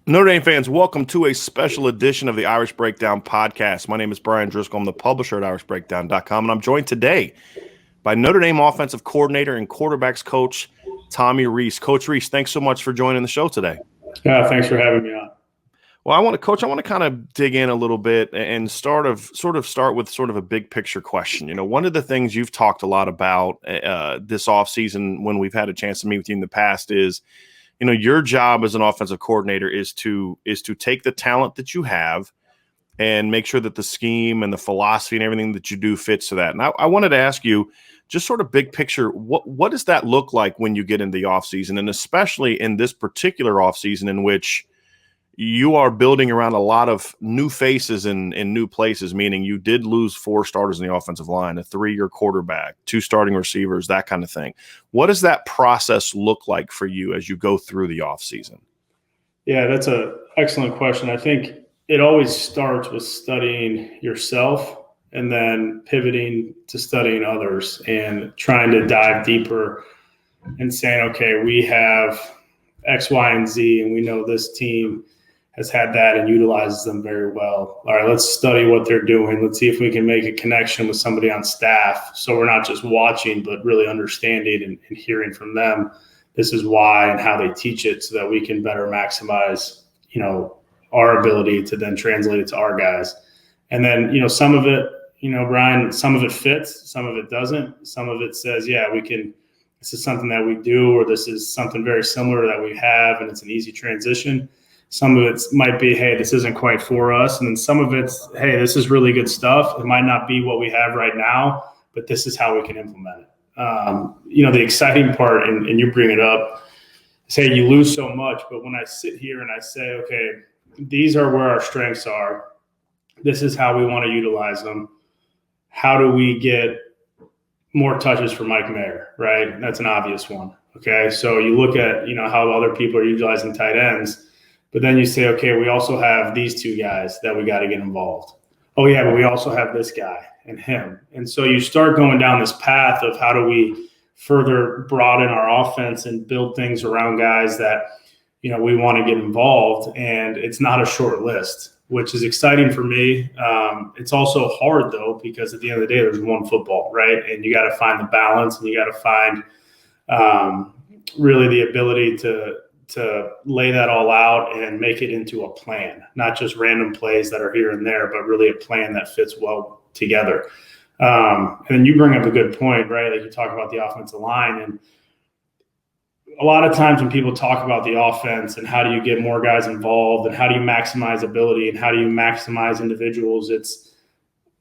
Notre Dame fans, welcome to a special edition of the Irish Breakdown podcast. My name is Brian Driscoll. I'm the publisher at irishbreakdown.com, and I'm joined today by Notre Dame offensive coordinator and quarterbacks coach Tommy Rees. Coach Rees, thanks so much for joining the show today. Yeah, thanks for having me on. Well, I want to kind of dig in a little bit and start with sort of a big picture question. You know, one of the things you've talked a lot about this offseason when we've had a chance to meet with you in the past is, you know, your job as an offensive coordinator is to take the talent that you have and make sure that the scheme and the philosophy and everything that you do fits to that. And I wanted to ask you, just sort of big picture, what does that look like when you get into the offseason, and especially in this particular offseason in which you are building around a lot of new faces in new places, meaning you did lose 4 starters in the offensive line, a 3-year quarterback, 2 starting receivers, that kind of thing. What does that process look like for you as you go through the offseason? Yeah, that's an excellent question. I think it always starts with studying yourself and then pivoting to studying others and trying to dive deeper and saying, okay, we have X, Y, and Z, and we know this team has had that and utilizes them very well. All right, let's study what they're doing. Let's see if we can make a connection with somebody on staff, so we're not just watching, but really understanding and hearing from them. This is why and how they teach it, so that we can better maximize, our ability to then translate it to our guys. And then, some of it, Brian, some of it fits, some of it doesn't. Some of it says, yeah, we can, this is something that we do, or this is something very similar that we have, and it's an easy transition. Some of it might be, hey, this isn't quite for us. And then some of it's, hey, this is really good stuff. It might not be what we have right now, but this is how we can implement it. The exciting part, and you bring it up, is, hey, you lose so much. But when I sit here and I say, okay, these are where our strengths are, this is how we want to utilize them. How do we get more touches for Mike Mayer, right? That's an obvious one. Okay, so you look at, how other people are utilizing tight ends. But then you say, okay, we also have these 2 guys that we got to get involved. Oh, yeah, but we also have this guy and him. And so you start going down this path of how do we further broaden our offense and build things around guys that, we want to get involved. And it's not a short list, which is exciting for me. It's also hard, though, because at the end of the day, there's one football, right? And you got to find the balance, and you got to find really the ability to lay that all out and make it into a plan, not just random plays that are here and there, but really a plan that fits well together. And you bring up a good point, right? Like you talk about the offensive line, and a lot of times when people talk about the offense and how do you get more guys involved and how do you maximize ability and how do you maximize individuals, it's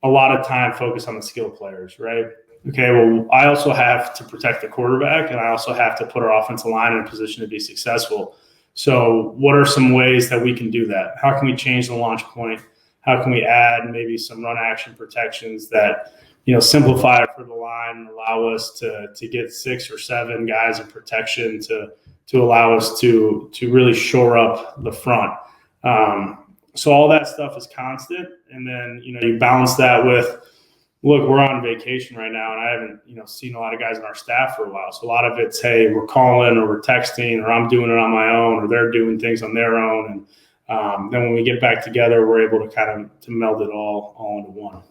a lot of time focused on the skill players, right? Okay, well, I also have to protect the quarterback, and I also have to put our offensive line in a position to be successful. So what are some ways that we can do that? How can we change the launch point? How can we add maybe some run action protections that, simplify it for the line and allow us to get 6 or 7 guys in protection to allow us to really shore up the front. So all that stuff is constant. And then, you balance that with, look, we're on vacation right now, and I haven't, seen a lot of guys on our staff for a while. So a lot of it's, hey, we're calling or we're texting, or I'm doing it on my own, or they're doing things on their own. And then when we get back together, we're able to kind of to meld it all into one.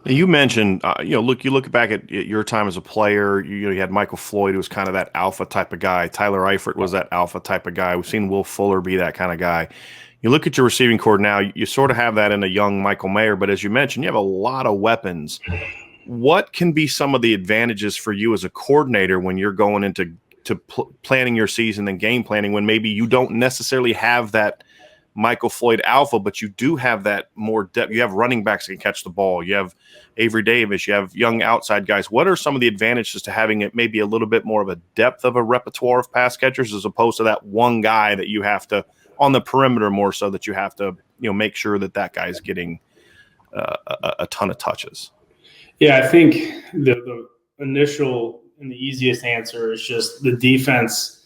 You mentioned, you look back at your time as a player, you had Michael Floyd, who was kind of that alpha type of guy. Tyler Eifert was that alpha type of guy. We've seen Will Fuller be that kind of guy. You look at your receiving core now, you sort of have that in a young Michael Mayer, but as you mentioned, you have a lot of weapons. What can be some of the advantages for you as a coordinator when you're going into planning your season and game planning, when maybe you don't necessarily have that Michael Floyd alpha, but you do have that more depth? You have running backs that can catch the ball. You have Avery Davis. You have young outside guys. What are some of the advantages to having it maybe a little bit more of a depth of a repertoire of pass catchers as opposed to that one guy that you have to on the perimeter more so that you have to, make sure that guy's getting a ton of touches? Yeah, I think the initial and the easiest answer is just the defense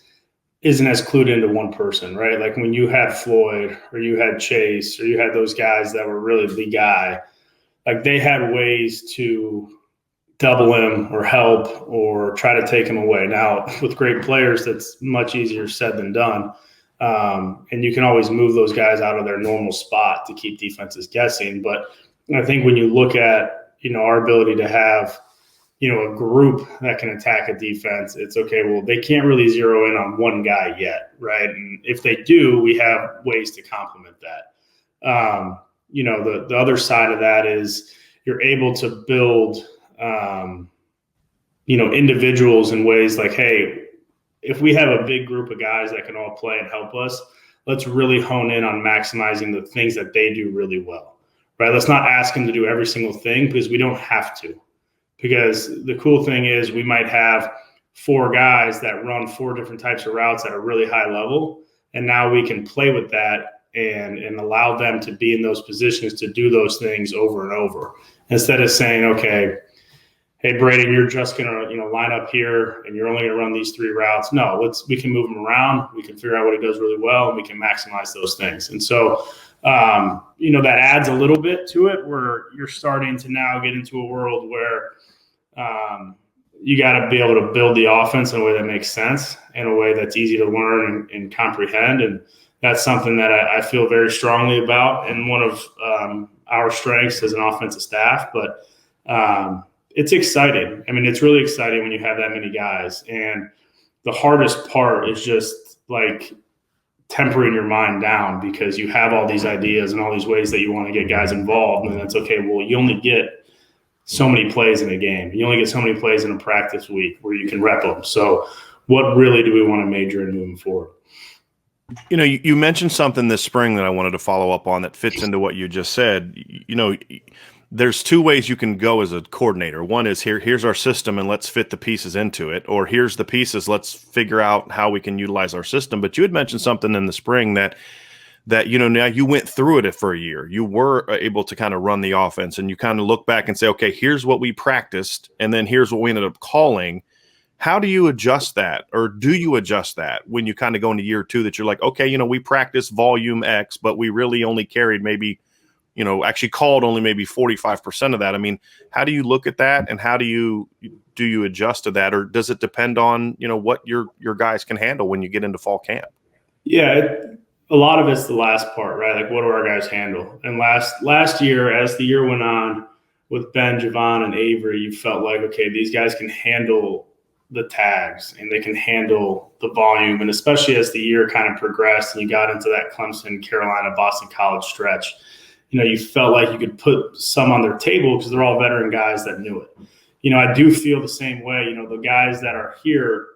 isn't as clued into one person, right? Like when you had Floyd or you had Chase or you had those guys that were really the guy, like they had ways to double him or help or try to take him away. Now, with great players, that's much easier said than done. And you can always move those guys out of their normal spot to keep defenses guessing. But I think when you look at, our ability to have, a group that can attack a defense, it's okay. Well, they can't really zero in on one guy yet, right? And if they do, we have ways to complement that. The other side of that is you're able to build, individuals in ways like, hey, if we have a big group of guys that can all play and help us, let's really hone in on maximizing the things that they do really well, right? Let's not ask them to do every single thing because we don't have to. Because the cool thing is we might have 4 guys that run 4 different types of routes at a really high level. And now we can play with that and allow them to be in those positions to do those things over and over. Instead of saying, okay, hey, Braden, you're just going to, line up here and you're only going to run these 3 routes. No, we can move him around. We can figure out what he does really well and we can maximize those things. And so, that adds a little bit to it where you're starting to now get into a world where you got to be able to build the offense in a way that makes sense, in a way that's easy to learn and comprehend. And that's something that I feel very strongly about and one of our strengths as an offensive staff. But it's exciting. I mean, it's really exciting when you have that many guys. And the hardest part is just like tempering your mind down because you have all these ideas and all these ways that you want to get guys involved. And it's okay. Well, you only get so many plays in a game. You only get so many plays in a practice week where you can rep them. So what really do we want to major in moving forward? You mentioned something this spring that I wanted to follow up on that fits into what you just said. There's 2 ways you can go as a coordinator. One is here's our system and let's fit the pieces into it. Or here's the pieces, let's figure out how we can utilize our system. But you had mentioned something in the spring that now you went through it for a year. You were able to kind of run the offense and you kind of look back and say, okay, here's what we practiced. And then here's what we ended up calling. How do you adjust that? Or do you adjust that when you kind of go into year 2 that you're like, okay, we practiced volume X, but we really only carried maybe, actually called only maybe 45% of that. I mean, how do you look at that and how do you adjust to that? Or does it depend on, what your guys can handle when you get into fall camp? Yeah, a lot of it's the last part, right? Like, what do our guys handle? And last year, as the year went on with Ben, Javon, and Avery, you felt like, okay, these guys can handle the tags and they can handle the volume. And especially as the year kind of progressed and you got into that Clemson, Carolina, Boston College stretch, you felt like you could put some on their table because they're all veteran guys that knew it. I do feel the same way. The guys that are here,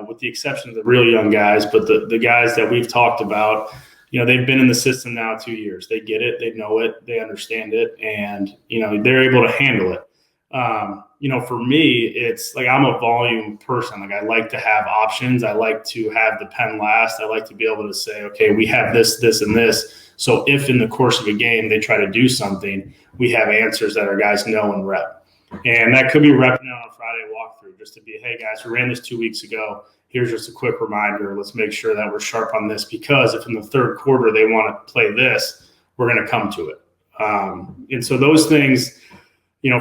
with the exception of the real young guys, but the guys that we've talked about, they've been in the system now 2 years. They get it, they know it, they understand it, and, they're able to handle it. For me, it's like I'm a volume person. Like, I like to have options. I like to have the pen last. I like to be able to say, okay, we have this, this, and this. So if in the course of a game they try to do something, we have answers that our guys know and rep. And that could be repping on a Friday walkthrough just to be, hey, guys, we ran this 2 weeks ago. Here's just a quick reminder. Let's make sure that we're sharp on this because if in the third quarter they want to play this, we're going to come to it. And so those things,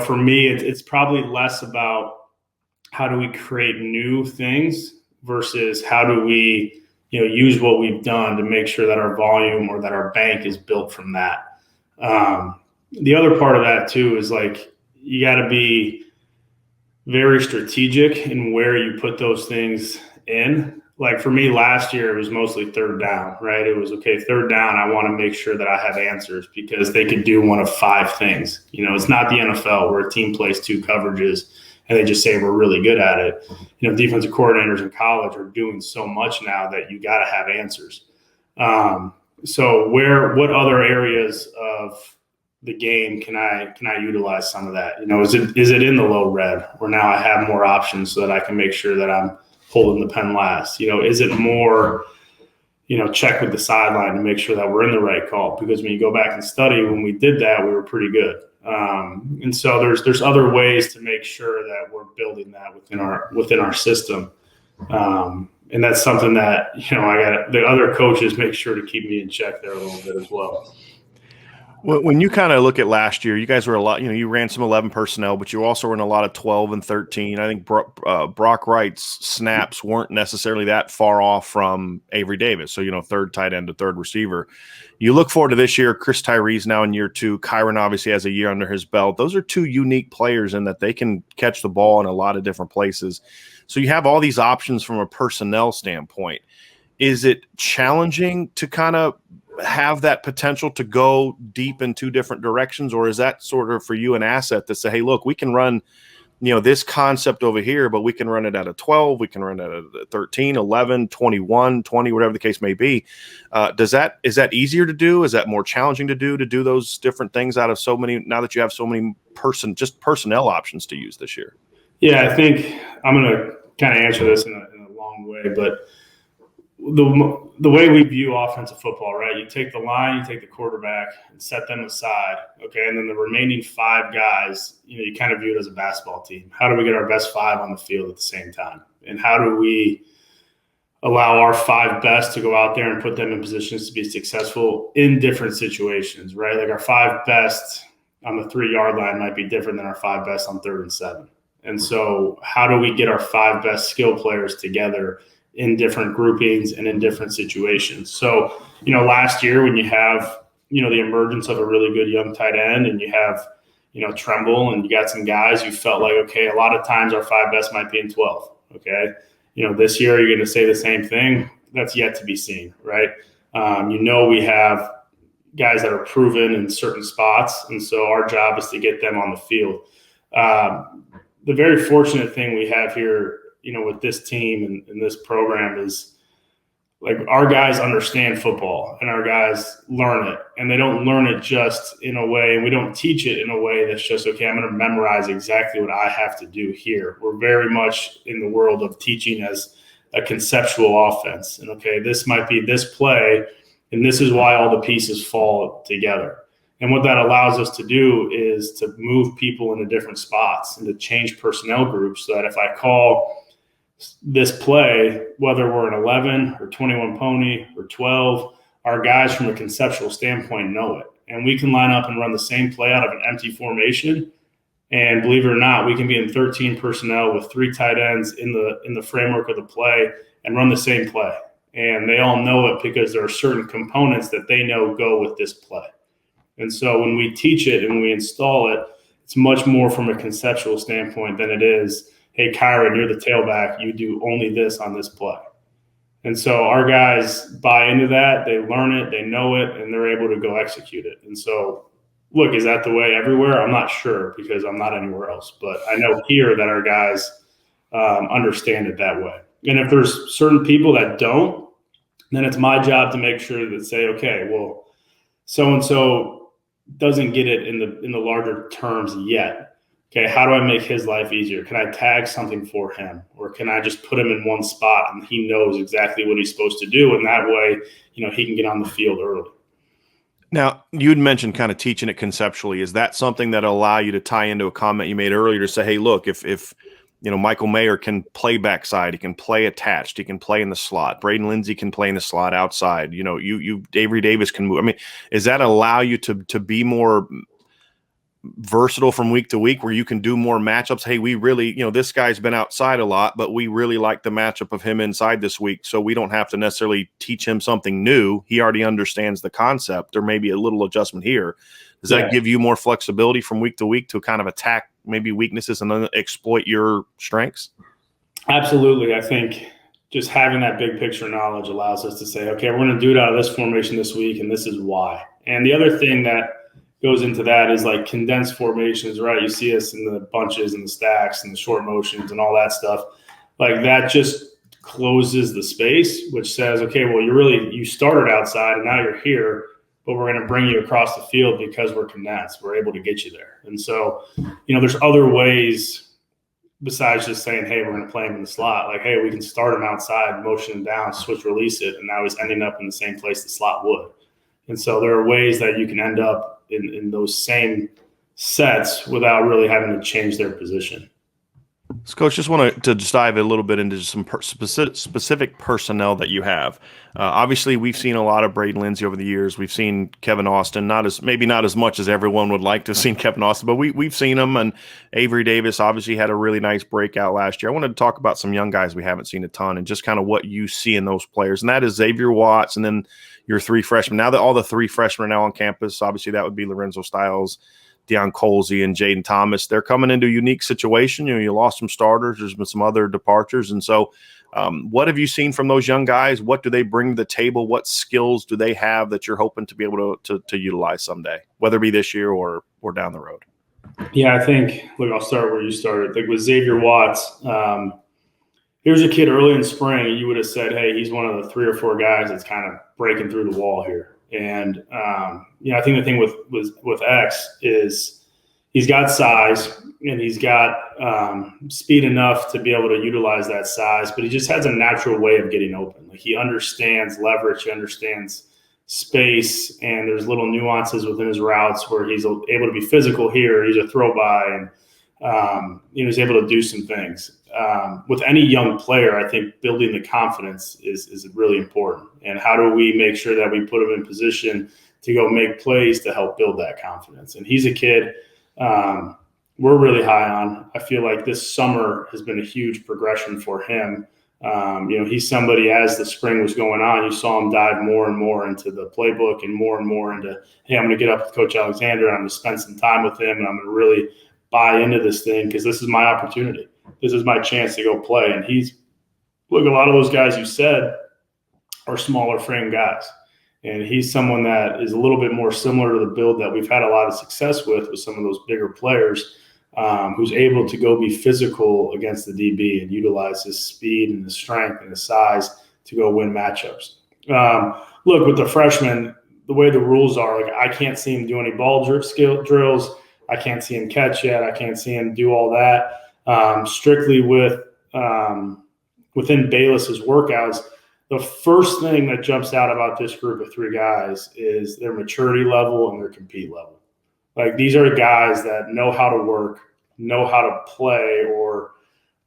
for me, it's probably less about how do we create new things versus how do we, use what we've done to make sure that our volume or that our bank is built from that. The other part of that too is like, you got to be very strategic in where you put those things in. Like for me last year, it was mostly third down, right? It was, okay, third down, I want to make sure that I have answers because they could do one of 5 things. It's not the NFL where a team plays 2 coverages and they just say we're really good at it. Defensive coordinators in college are doing so much now that you got to have answers. So what other areas of the game can I utilize some of that? Is it in the low red where now I have more options so that I can make sure that I'm holding the pen last? Is it more, check with the sideline to make sure that we're in the right call? Because when you go back and study, when we did that, we were pretty good. And so there's other ways to make sure that we're building that within our system. And that's something that, the other coaches make sure to keep me in check there a little bit as well. When you kind of look at last year, you guys were a lot, you ran some 11 personnel, but you also were in a lot of 12 and 13. I think Brock Wright's snaps weren't necessarily that far off from Avery Davis. So, third tight end to third receiver. You look forward to this year. Chris Tyree's now in year 2. Kyron obviously has a year under his belt. Those are 2 unique players in that they can catch the ball in a lot of different places. So you have all these options from a personnel standpoint. Is it challenging to kind of have that potential to go deep in 2 different directions, or is that sort of for you an asset to say, hey, look, we can run, this concept over here, but we can run it at a 12, we can run it at a 13, 11, 21, 20, whatever the case may be. Is that easier to do? Is that more challenging to do those different things out of so many, now that you have so many personnel options to use this year? Yeah, I think I'm going to kind of answer this in a long way, but the way we view offensive football, right? You take the line, you take the quarterback, and set them aside, okay? And then the remaining 5 guys, you kind of view it as a basketball team. How do we get our best 5 on the field at the same time? And how do we allow our 5 best to go out there and put them in positions to be successful in different situations, right? Like our 5 best on the 3-yard line might be different than our 5 best on 3rd and 7. And so how do we get our 5 best skill players together in different groupings and in different situations? So, last year when you have, the emergence of a really good young tight end, and you have, Tremble, and you got some guys, you felt like, okay, a lot of times our 5 best might be in 12. Okay. This year you're going to say the same thing. That's yet to be seen, right? We have guys that are proven in certain spots. And so our job is to get them on the field. The very fortunate thing we have here, with this team and this program is, like, our guys understand football and our guys learn it, and they don't learn it just in a way, and we don't teach it in a way that's just, okay, I'm going to memorize exactly what I have to do here. We're very much in the world of teaching as a conceptual offense. And okay, this might be this play, and this is why all the pieces fall together. And what that allows us to do is to move people into different spots and to change personnel groups, so that if I call this play, whether we're an 11 or 21 pony or 12, our guys from a conceptual standpoint know it. And we can line up and run the same play out of an empty formation. And believe it or not, we can be in 13 personnel with 3 tight ends in the framework of the play and run the same play. And they all know it because there are certain components that they know go with this play. And so when we teach it and we install it, it's much more from a conceptual standpoint than it is, hey, Kyron, you're the tailback, you do only this on this play. And so our guys buy into that, they learn it, they know it, and they're able to go execute it. And so, look, is that the way everywhere? I'm not sure, because I'm not anywhere else. But I know here that our guys understand it that way. And if there's certain people that don't, then it's my job to make sure that say, okay, well, so-and-so doesn't get it in the larger terms yet. Okay, how do I make his life easier? Can I tag something for him? Or can I just put him in one spot and he knows exactly what he's supposed to do? And that way, he can get on the field early. Now, you'd mentioned kind of teaching it conceptually. Is that something that allow you to tie into a comment you made earlier to say, hey, look, if Michael Mayer can play backside, he can play attached, he can play in the slot, Braden Lindsey can play in the slot outside, Avery Davis can move. I mean, does that allow you to be more versatile from week to week, where you can do more matchups? Hey, we really, this guy's been outside a lot, but we really like the matchup of him inside this week, so we don't have to necessarily teach him something new. He already understands the concept. There may be a little adjustment here. Does that give you more flexibility from week to week to kind of attack maybe weaknesses and then exploit your strengths? Absolutely. I think just having that big picture knowledge allows us to say, okay, we're going to do it out of this formation this week, and this is why. And the other thing that goes into that is like condensed formations, right? You see us in the bunches and the stacks and the short motions and all that stuff. Like, that just closes the space, which says, okay, well, you started outside and now you're here, but we're going to bring you across the field because we're condensed. We're able to get you there. And so, there's other ways besides just saying, hey, we're going to play him in the slot. Like, hey, we can start him outside, motion him down, switch, release it, and now he's ending up in the same place the slot would. And so there are ways that you can end up in those same sets without really having to change their position. So, Coach, just want to just dive a little bit into some specific personnel that you have. Obviously, we've seen a lot of Braden Lindsay over the years. We've seen Kevin Austin, maybe not as much as everyone would like to have seen Kevin Austin, but we've seen him. And Avery Davis obviously had a really nice breakout last year. I wanted to talk about some young guys we haven't seen a ton and just kind of what you see in those players. And that is Xavier Watts and then your three freshmen. Now that all the three freshmen are now on campus, obviously that would be Lorenzo Styles, Deion Colsey, and Jaden Thomas. They're coming into a unique situation. You lost some starters. There's been some other departures. And so what have you seen from those young guys? What do they bring to the table? What skills do they have that you're hoping to be able to utilize someday, whether it be this year or down the road? Yeah, I think, look, I'll start where you started. Like with Xavier Watts, here's a kid early in spring, you would have said, hey, he's one of the 3 or 4 guys that's kind of breaking through the wall here. And, I think the thing with X is he's got size and he's got speed enough to be able to utilize that size, but he just has a natural way of getting open. Like he understands leverage, he understands space, and there's little nuances within his routes where he's able to be physical here. He's a throw by, and he's able to do some things. With any young player, I think building the confidence is really important. And how do we make sure that we put him in position to go make plays to help build that confidence? And he's a kid we're really high on. I feel like this summer has been a huge progression for him. He's somebody, as the spring was going on, you saw him dive more and more into the playbook and more into, hey, I'm going to get up with Coach Alexander. I'm going to spend some time with him, and I'm going to really buy into this thing because this is my opportunity. This is my chance to go play. And look, a lot of those guys you said are smaller frame guys. And he's someone that is a little bit more similar to the build that we've had a lot of success with some of those bigger players, who's able to go be physical against the DB and utilize his speed and his strength and his size to go win matchups. Look, with the freshmen, the way the rules are, like I can't see him do any ball drills. I can't see him catch yet. I can't see him do all that. Strictly within Bayless's workouts, the first thing that jumps out about this group of 3 guys is their maturity level and their compete level. Like these are guys that know how to work, know how to play, or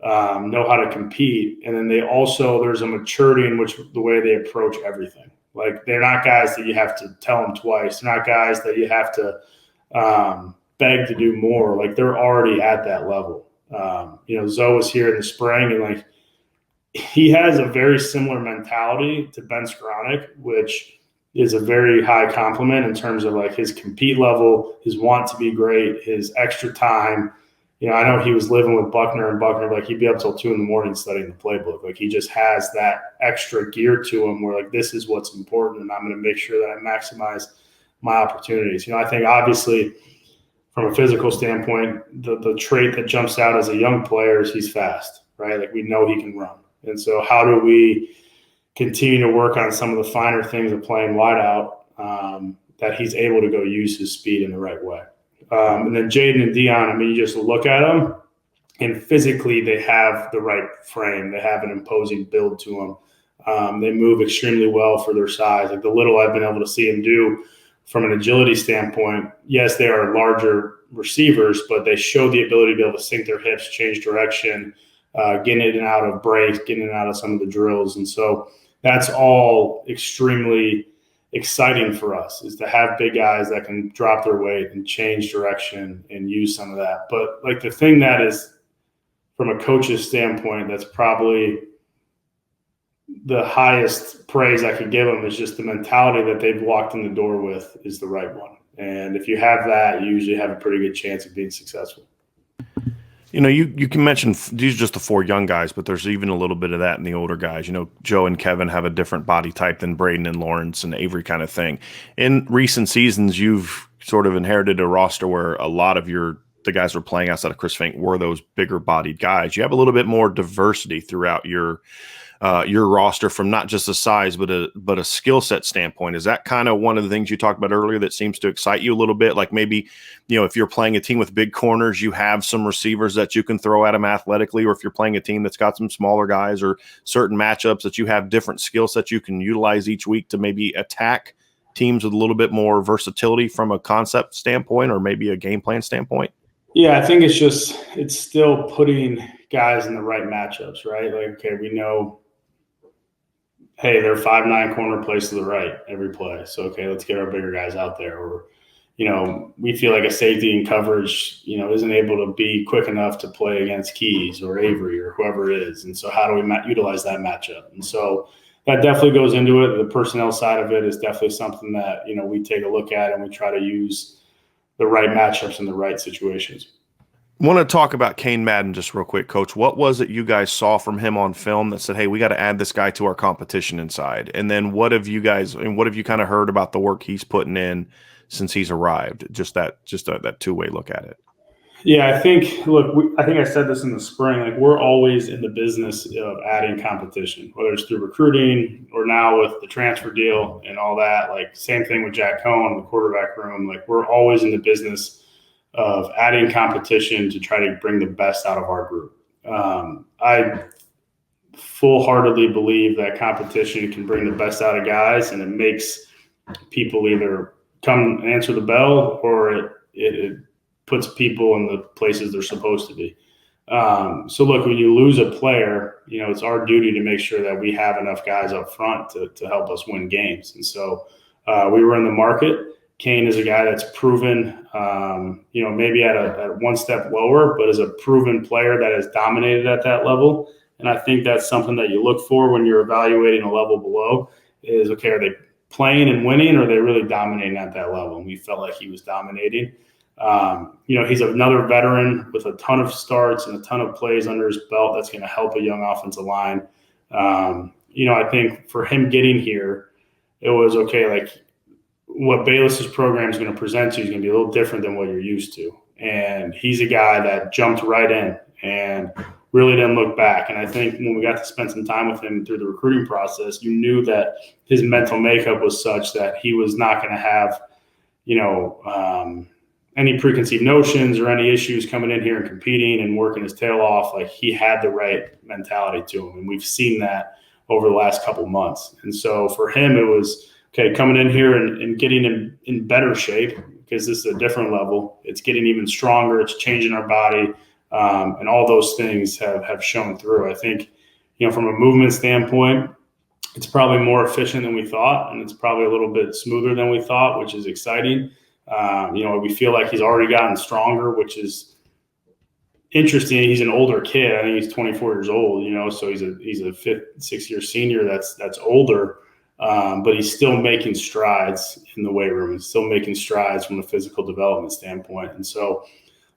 know how to compete. And then there's a maturity in which the way they approach everything. Like they're not guys that you have to tell them twice. They're not guys that you have to beg to do more. Like they're already at that level. Zoe was here in the spring, and like he has a very similar mentality to Ben Skowronek, which is a very high compliment in terms of like his compete level, his want to be great, his extra time. I know he was living with Buckner, and Buckner, like he'd be up till 2 a.m. studying the playbook. Like he just has that extra gear to him where like, this is what's important, and I'm going to make sure that I maximize my opportunities. I think obviously from a physical standpoint, the trait that jumps out as a young player is he's fast, right? Like we know he can run. And so how do we continue to work on some of the finer things of playing wide out, that he's able to go use his speed in the right way. And then Jaden and Deion, you just look at them, and physically they have the right frame. They have an imposing build to them. They move extremely well for their size. Like the little I've been able to see them do from an agility standpoint, yes, they are larger receivers, but they show the ability to be able to sink their hips, change direction, getting in and out of breaks, getting in and out of some of the drills. And so that's all extremely exciting for us, is to have big guys that can drop their weight and change direction and use some of that. But like the thing that is, from a coach's standpoint, that's probably the highest praise I could give them is just the mentality that they've walked in the door with is the right one. And if you have that, you usually have a pretty good chance of being successful. You can mention these are just the 4 young guys, but there's even a little bit of that in the older guys. Joe and Kevin have a different body type than Braden and Lawrence and Avery kind of thing. In recent seasons, you've sort of inherited a roster where a lot of the guys who are playing outside of Chris Fink were those bigger bodied guys. You have a little bit more diversity throughout your roster from not just a size, but a skill set standpoint. Is that kind of one of the things you talked about earlier that seems to excite you a little bit? Like maybe, if you're playing a team with big corners, you have some receivers that you can throw at them athletically, or if you're playing a team that's got some smaller guys or certain matchups that you have different skill sets you can utilize each week to maybe attack teams with a little bit more versatility from a concept standpoint or maybe a game plan standpoint? Yeah, I think it's still putting guys in the right matchups, right? Like, okay, we know, hey, they're 5'9" corner plays to the right every play. So, okay, let's get our bigger guys out there. Or, we feel like a safety in coverage, isn't able to be quick enough to play against Keys or Avery or whoever it is. And so how do we utilize that matchup? And so that definitely goes into it. The personnel side of it is definitely something that, we take a look at, and we try to use the right matchups in the right situations. I want to talk about Kane Madden just real quick, Coach. What was it you guys saw from him on film that said, hey, we got to add this guy to our competition inside? And then what have you kind of heard about the work he's putting in since he's arrived? Just that two-way look at it. Yeah, I think I said this in the spring, like we're always in the business of adding competition, whether it's through recruiting or now with the transfer deal and all that. Like same thing with Jack Cohen in the quarterback room. Like we're always in the business of adding competition to try to bring the best out of our group. I full-heartedly believe that competition can bring the best out of guys, and it makes people either come and answer the bell, or it puts people in the places they're supposed to be. So look, when you lose a player, it's our duty to make sure that we have enough guys up front to help us win games. And so we were in the market. Kane is a guy that's proven, maybe at one step lower, but is a proven player that has dominated at that level. And I think that's something that you look for when you're evaluating a level below is, okay, are they playing and winning, or are they really dominating at that level? And we felt like he was dominating. He's another veteran with a ton of starts and a ton of plays under his belt that's going to help a young offensive line. I think for him getting here, it was okay, like what Bayless's program is going to present to you is going to be a little different than what you're used to. And he's a guy that jumped right in and really didn't look back. And I think when we got to spend some time with him through the recruiting process, you knew that his mental makeup was such that he was not going to have, any preconceived notions or any issues coming in here and competing and working his tail off. Like he had the right mentality to him. And we've seen that over the last couple months. And so for him, it was, okay, coming in here and getting in better shape, because this is a different level. It's getting even stronger. It's changing our body. And all those things have shown through. I think, from a movement standpoint, it's probably more efficient than we thought, and it's probably a little bit smoother than we thought, which is exciting. We feel like he's already gotten stronger, which is interesting. He's an older kid. I think he's 24 years old, so he's a 6-year senior that's older, but he's still making strides in the weight room. He's still making strides from a physical development standpoint. And so,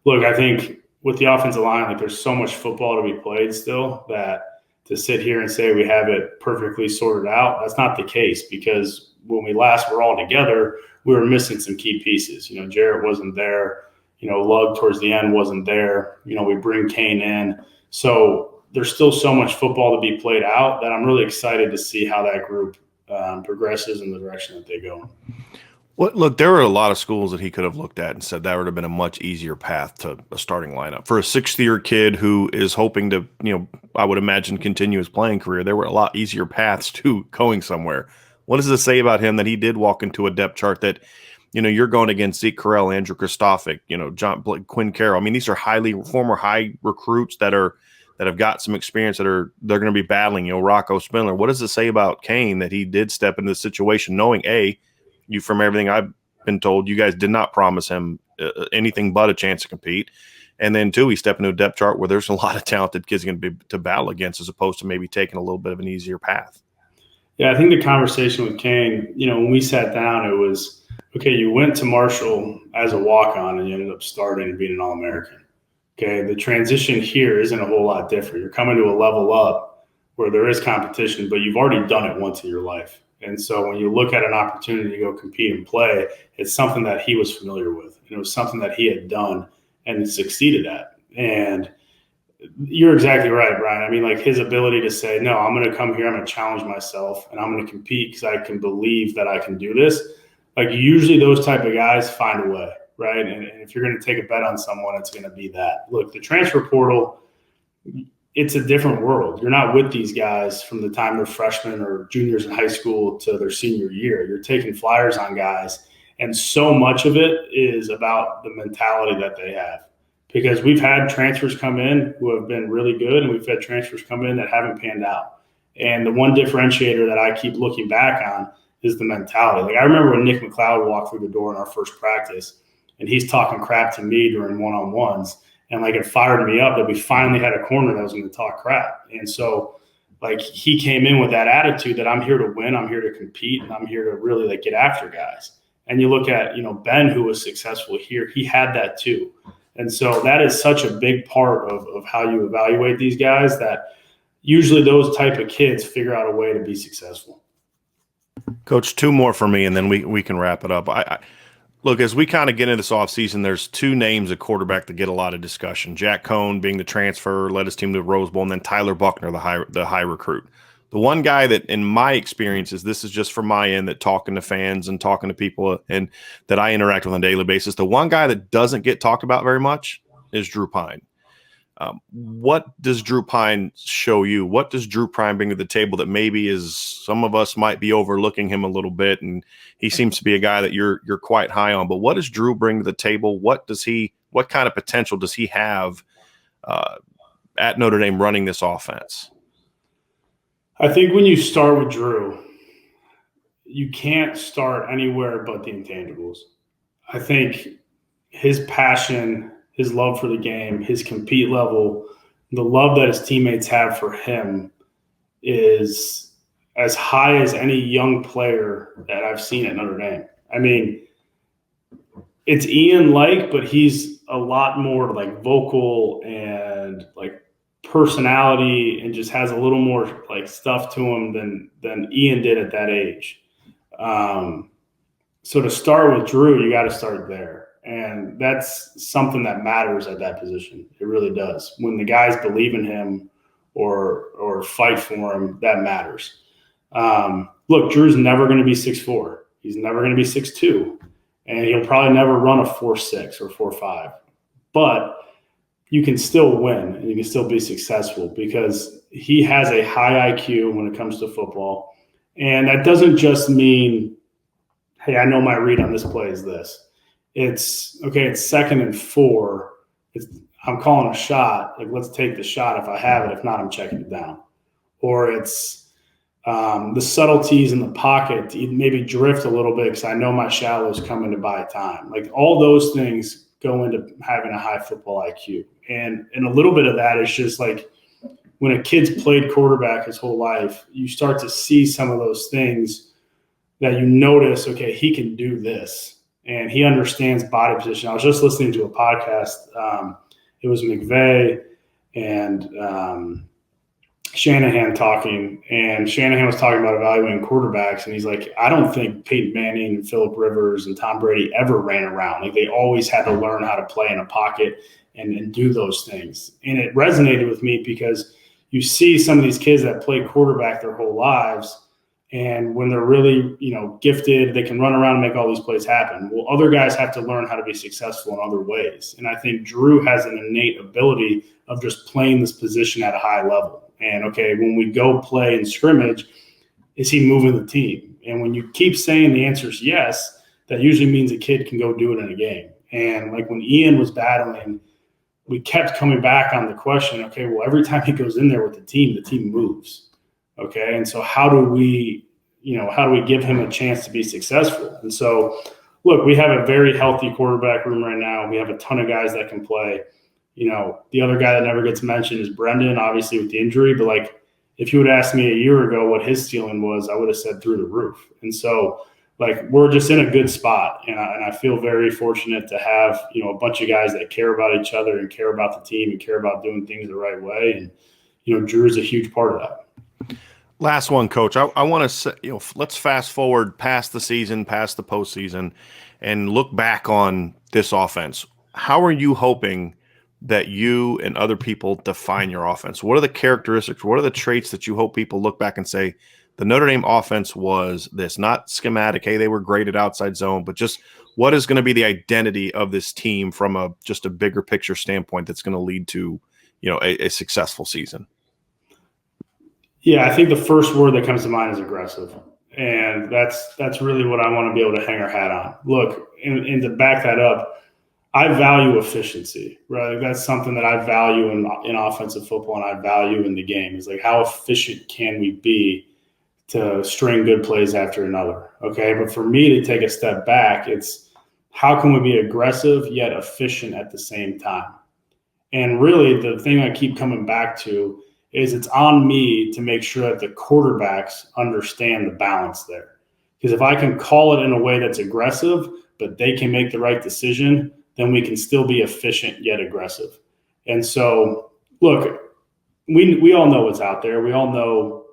look, I think with the offensive line, like there's so much football to be played still that to sit here and say we have it perfectly sorted out, that's not the case, because when we last were all together, we were missing some key pieces. Jarrett wasn't there. Lug towards the end wasn't there. We bring Kane in. So there's still so much football to be played out that I'm really excited to see how that group progresses in the direction that they go. Well, look, there were a lot of schools that he could have looked at and said that would have been a much easier path to a starting lineup. For a sixth-year kid who is hoping to, I would imagine, continue his playing career, there were a lot easier paths to going somewhere. What does it say about him that he did walk into a depth chart that, you're going against Zeke Correll, Andrew Kristofic, John Blake, Quinn Carroll? I mean, these are former high recruits that have got some experience they're going to be battling, Rocco Spindler. What does it say about Kane that he did step into the situation knowing, from everything I've been told, you guys did not promise him anything but a chance to compete. And then, two, he stepped into a depth chart where there's a lot of talented kids going to be to battle against, as opposed to maybe taking a little bit of an easier path. Yeah, I think the conversation with Kane, when we sat down, it was, okay, you went to Marshall as a walk-on and you ended up starting and being an All-American. Okay, the transition here isn't a whole lot different. You're coming to a level up where there is competition, but you've already done it once in your life. And so when you look at an opportunity to go compete and play, it's something that he was familiar with. And it was something that he had done and succeeded at. And you're exactly right, Brian. I mean, like his ability to say, no, I'm going to come here, I'm going to challenge myself, and I'm going to compete because I can believe that I can do this. Like usually those type of guys find a way, right? And if you're going to take a bet on someone, it's going to be that. Look, the transfer portal, it's a different world. You're not with these guys from the time they're freshmen or juniors in high school to their senior year. You're taking flyers on guys, and so much of it is about the mentality that they have. because we've had transfers come in who have been really good, and we've had transfers come in that haven't panned out. And the one differentiator that I keep looking back on is the mentality. Like I remember when Nick McLeod walked through the door in our first practice, and he's talking crap to me during one-on-ones, and like it fired me up that we finally had a corner that was going to talk crap. And so like he came in with that attitude that I'm here to win, I'm here to compete, and I'm here to really like get after guys. And you look at, Ben, who was successful here, he had that too. And so that is such a big part of how you evaluate these guys, that usually those type of kids figure out a way to be successful. Coach, two more for me, and then we can wrap it up. Look, as we kind of get into this offseason, there's two names at quarterback that get a lot of discussion. Jack Cohn being the transfer, led his team to the Rose Bowl, and then Tyler Buckner, the high recruit. The one guy that, in my experiences, this is just from my end, that talking to fans and talking to people and that I interact with on a daily basis, the one guy that doesn't get talked about very much is Drew Pine. What does Drew Pine show you? What does Drew Pine bring to the table that maybe is some of us might be overlooking him a little bit, and he seems to be a guy that you're quite high on. But what does Drew bring to the table? What kind of potential does he have at Notre Dame running this offense? I think when you start with Drew, you can't start anywhere but the intangibles. I think his passion, his love for the game, his compete level, the love that his teammates have for him is as high as any young player that I've seen at Notre Dame. I mean, it's Ian-like, but he's a lot more like vocal and like personality, and just has a little more like stuff to him than Ian did at that age. So to start with Drew, you got to start there. And that's something that matters at that position. It really does. When the guys believe in him or fight for him, that matters. Look, Drew's never going to be 6'4". He's never going to be 6'2". And he'll probably never run a 4.6 or 4.5. But you can still win and you can still be successful because he has a high IQ when it comes to football. And that doesn't just mean, hey, I know my read on this play is this. It's, okay, it's 2nd and 4. I'm calling a shot. Like, let's take the shot if I have it. If not, I'm checking it down. Or it's the subtleties in the pocket to maybe drift a little bit because I know my shallow's coming to buy time. Like, all those things go into having a high football IQ. And a little bit of that is just like when a kid's played quarterback his whole life, you start to see some of those things that you notice, okay, he can do this. And he understands body position. I was just listening to a podcast. It was McVay and Shanahan talking. And Shanahan was talking about evaluating quarterbacks. And he's like, I don't think Peyton Manning and Phillip Rivers and Tom Brady ever ran around. Like, they always had to learn how to play in a pocket and do those things. And it resonated with me because you see some of these kids that play quarterback their whole lives. And when they're really, gifted, they can run around and make all these plays happen. Well, other guys have to learn how to be successful in other ways. And I think Drew has an innate ability of just playing this position at a high level. And, okay, when we go play in scrimmage, is he moving the team? And when you keep saying the answer is yes, that usually means a kid can go do it in a game. And like when Ian was battling, we kept coming back on the question, okay, well, every time he goes in there with the team moves. Okay. And so how do we give him a chance to be successful? And so, look, we have a very healthy quarterback room right now. We have a ton of guys that can play. The other guy that never gets mentioned is Brendan, obviously with the injury. But like, if you would ask me a year ago what his ceiling was, I would have said through the roof. And so, like, we're just in a good spot. And I feel very fortunate to have, a bunch of guys that care about each other and care about the team and care about doing things the right way. And, Drew is a huge part of that. Last one, Coach. I want to say, let's fast forward past the season, past the postseason, and look back on this offense. How are you hoping that you and other people define your offense? What are the characteristics? What are the traits that you hope people look back and say, the Notre Dame offense was this? Not schematic, hey, they were great at outside zone, but just what is going to be the identity of this team from just a bigger picture standpoint that's going to lead to, a successful season? Yeah, I think the first word that comes to mind is aggressive. And that's really what I want to be able to hang our hat on. Look, and to back that up, I value efficiency, right? Like that's something that I value in offensive football, and I value in the game is like how efficient can we be to string good plays after another. Okay. But for me to take a step back, it's how can we be aggressive yet efficient at the same time? And really, the thing I keep coming back to is it's on me to make sure that the quarterbacks understand the balance there. Because if I can call it in a way that's aggressive, but they can make the right decision, then we can still be efficient yet aggressive. And so, look, we all know what's out there. We all know,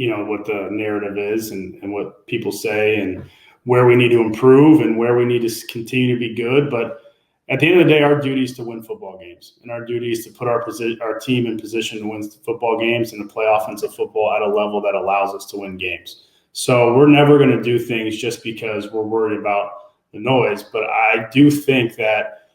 what the narrative is and what people say and where we need to improve and where we need to continue to be good. But at the end of the day, our duty is to win football games, and our duty is to put our team in position to win football games and to play offensive football at a level that allows us to win games. So we're never going to do things just because we're worried about the noise. But I do think that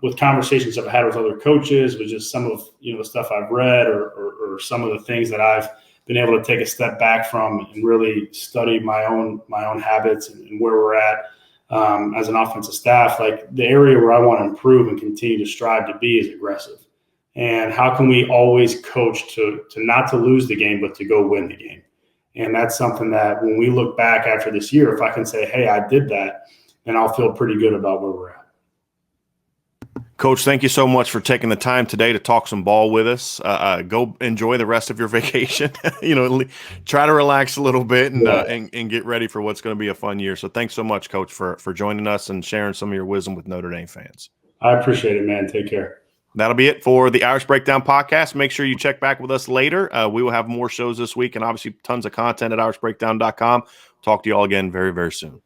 with conversations I've had with other coaches, with just some of the stuff I've read or some of the things that I've been able to take a step back from and really study my own habits and where we're at as an offensive staff, like the area where I want to improve and continue to strive to be is aggressive. And how can we always coach to not to lose the game, but to go win the game? And that's something that when we look back after this year, if I can say, hey, I did that, then I'll feel pretty good about where we're at. Coach, thank you so much for taking the time today to talk some ball with us. Go enjoy the rest of your vacation. Try to relax a little bit and get ready for what's going to be a fun year. So thanks so much, Coach, for joining us and sharing some of your wisdom with Notre Dame fans. I appreciate it, man. Take care. That'll be it for the Irish Breakdown podcast. Make sure you check back with us later. We will have more shows this week and obviously tons of content at irishbreakdown.com. Talk to you all again very, very soon.